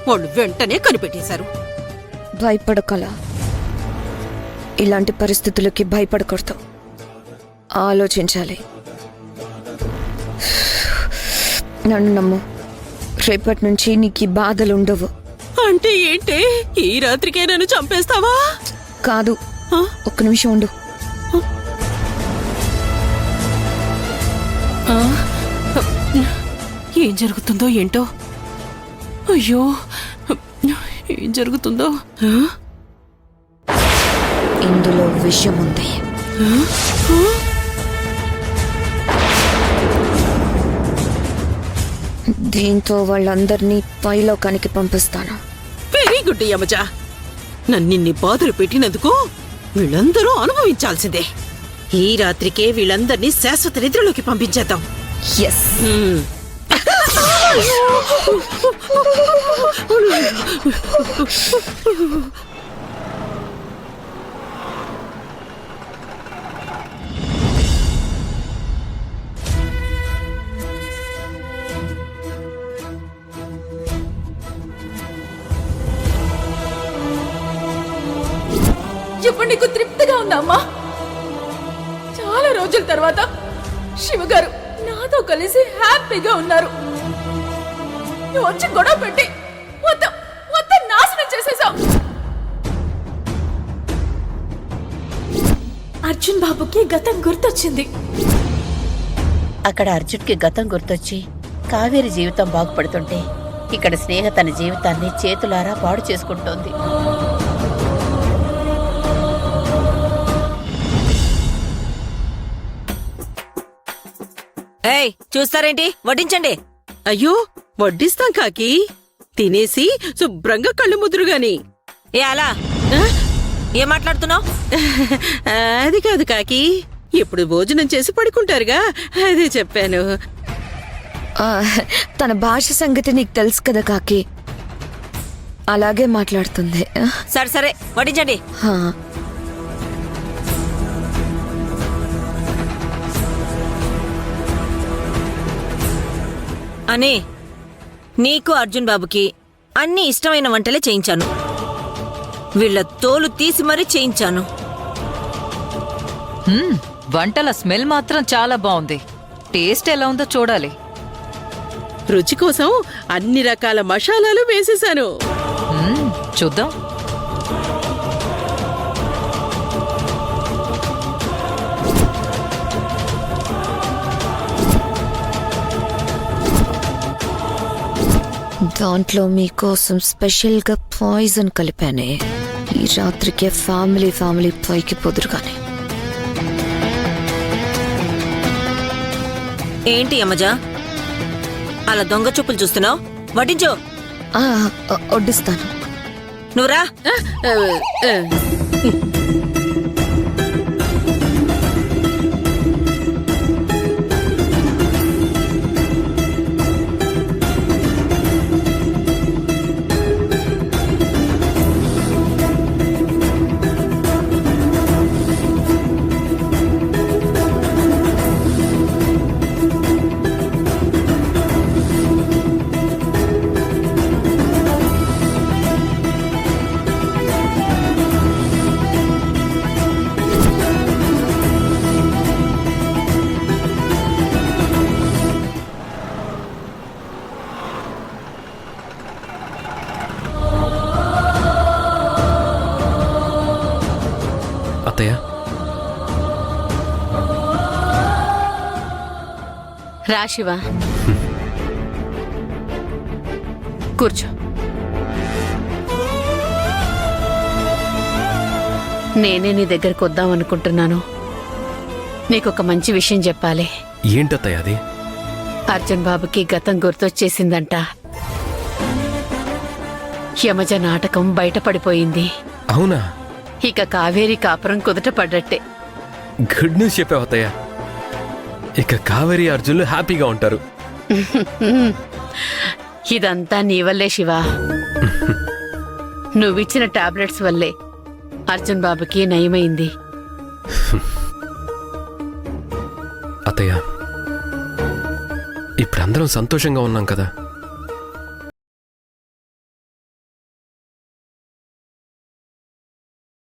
వాళ్ళు వెంటనే కనిపెట్టేశారు. భయపడకల, ఇలాంటి పరిస్థితులకి భయపడకూడదు, ఆలోచించాలి. నన్ను నమ్ము, రేపటి నుంచి నీకు ఈ బాధలుండవు. అంటే ఏంటే, ఈ రాత్రికే నన్ను చంపేస్తావా? కాదు, ఒక్క నిమిషం ఉండు. ఏం జరుగుతుందో ఏంటో. అయ్యో, ఏం జరుగుతుందో. ఇందులో విషయం ఉంది. దీంతో వాళ్ళందరినీ పైలోకానికి పంపిస్తాను. Very good యమజ. నన్నిన్ని బాధలు పెట్టినందుకు వీళ్ళందరూ అనుభవించాల్సిందే. ఈ రాత్రికే వీళ్ళందరినీ శాశ్వత నిద్రలోకి పంపించేద్దాం. ఎస్. ఇప్పుడు నీకు తృప్తిగా ఉందమ్మా? చాలా రోజుల తర్వాత శివగారు నాతో కలిసి హ్యాపీగా ఉన్నారు. నువ్వు వచ్చి గొడవ పెట్టి మొత్తం మొత్తం నాశనం చేసేసావు. అర్జున్ బాబుకి గతం గుర్తొచ్చింది. అక్కడ అర్జున్కి గతం గుర్తొచ్చి కావేరి జీవితం బాగుపడుతుంటే ఇక్కడ స్నేహ తన జీవితాన్ని చేతులారా పాడు చేసుకుంటోంది. ఏయ్, చూస్తారేంటి? వడ్డించండి. అయ్యో, వడ్డిస్తాం కాకి. తినేసి శుభ్రంగా కళ్ళు ముదురుగాని. ఏ అలా ఏం మాట్లాడుతున్నావు? అది కాదు కాకి, ఇప్పుడు భోజనం చేసి పడుకుంటారుగా, అదే చెప్పాను. తన భాష సంగతి నీకు తెలుసు కదా కాకి, అలాగే మాట్లాడుతుంది. సరే సరే, వడ్డించండి. అనే, నీకు అర్జున్ బాబుకి అన్ని ఇష్టమైన వంటలే చేయించాను. వీళ్ళ తోలు తీసి మరీ చేయించాను. వంటల స్మెల్ మాత్రం చాలా బాగుంది. టేస్ట్ ఎలా ఉందో చూడాలి. రుచి కోసం అన్ని రకాల మసాలాలు వేసేశాను. చూద్దాం. దాంట్లో మీకోసం స్పెషల్ గా పాయిజన్ కలిపానే. ఈ రాత్రికే ఫ్యామిలీ పైకి పొదురుగానే. ఏంటి అమ్మజా, అలా దొంగ చూపులు చూస్తున్నావు? వడ్డించు. వడ్డిస్తాను. నువ్వురా. రా శివ, కూర్చో. నేనే నీ దగ్గరకు వద్దామనుకుంటున్నాను. నీకొక మంచి విషయం చెప్పాలి. ఏంటత్తయ్య అది? అర్జున్ బాబుకి గతం గుర్తొచ్చేసిందంట. యమజ నాటకం బయటపడిపోయింది. అవునా? ఇక కావేరి కాపురం కుదుట పడ్డట్టే. గుడ్ న్యూస్ చెప్పావు అత్తయ్య. ఇక కావేరి అర్జున్లు హ్యాపీగా ఉంటారు. ఇదంతా నీ వల్లే శివ. నువ్విచ్చిన టాబ్లెట్స్ వల్లే అర్జున్ బాబుకి నయమైంది. అత్తయ్య, ఇప్పుడందరం సంతోషంగా ఉన్నాం కదా.